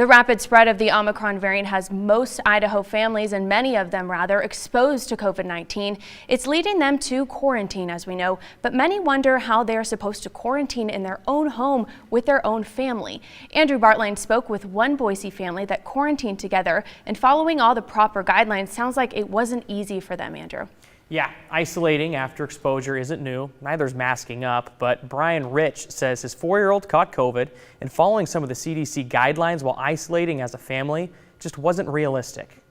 The rapid spread of the Omicron variant has most Idaho families, and many of them rather, exposed to COVID-19. It's leading them to quarantine, as we know, but many wonder how they're supposed to quarantine in their own home with their own family. Andrew Bartline spoke with one Boise family that quarantined together, and following all the proper guidelines sounds like it wasn't easy for them, Andrew. Yeah, isolating after exposure isn't new. Neither's masking up, but Brian Rich says his 4-year-old caught COVID, and following some of the CDC guidelines while isolating as a family just wasn't realistic.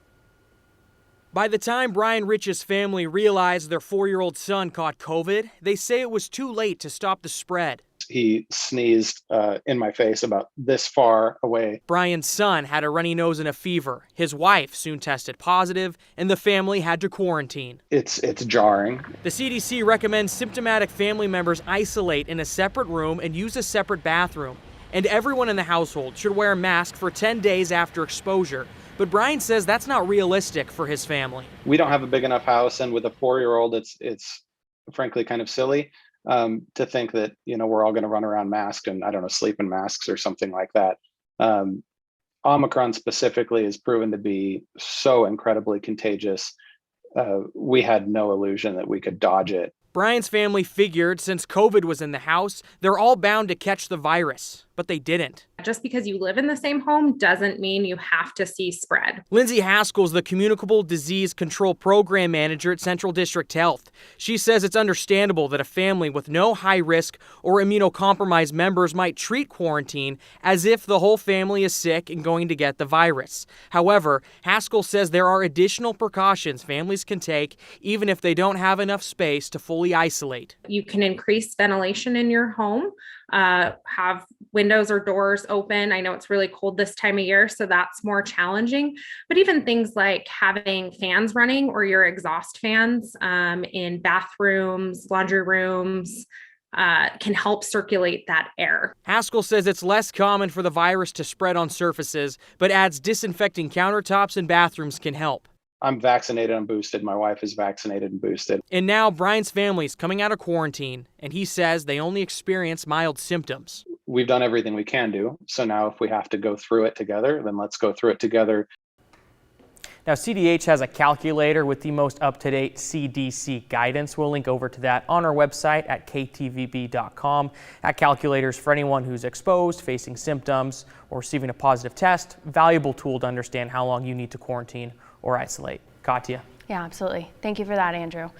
By the time Brian Rich's family realized their 4-year-old son caught COVID, they say it was too late to stop the spread. He sneezed in my face about this far away. Brian's son had a runny nose and a fever. His wife soon tested positive, and the family had to quarantine. It's jarring. The CDC recommends symptomatic family members isolate in a separate room and use a separate bathroom. And everyone in the household should wear a mask for 10 days after exposure. But Brian says that's not realistic for his family. We don't have a big enough house, and with a 4-year-old, it's frankly kind of silly to think that, we're all going to run around masked and, I don't know, sleep in masks or something like that. Omicron specifically is proven to be so incredibly contagious. We had no illusion that we could dodge it. Brian's family figured since COVID was in the house, they're all bound to catch the virus, but they didn't. Just because you live in the same home doesn't mean you have to see spread. Lindsay Haskell's the Communicable Disease Control Program Manager at Central District Health. She says it's understandable that a family with no high risk or immunocompromised members might treat quarantine as if the whole family is sick and going to get the virus. However, Haskell says there are additional precautions families can take even if they don't have enough space to fully isolate. You can increase ventilation in your home, have windows or doors open. I know it's really cold this time of year, so that's more challenging. But even things like having fans running or your exhaust fans in bathrooms, laundry rooms, can help circulate that air. Haskell says it's less common for the virus to spread on surfaces, but adds disinfecting countertops and bathrooms can help. I'm vaccinated and boosted. My wife is vaccinated and boosted. And now Brian's family's coming out of quarantine, and he says they only experience mild symptoms. We've done everything we can do. So now if we have to go through it together, then let's go through it together. Now, CDH has a calculator with the most up-to-date CDC guidance. We'll link over to that on our website at ktvb.com. That calculator is for anyone who's exposed, facing symptoms, or receiving a positive test. Valuable tool to understand how long you need to quarantine or isolate. Katya. Yeah, absolutely. Thank you for that, Andrew.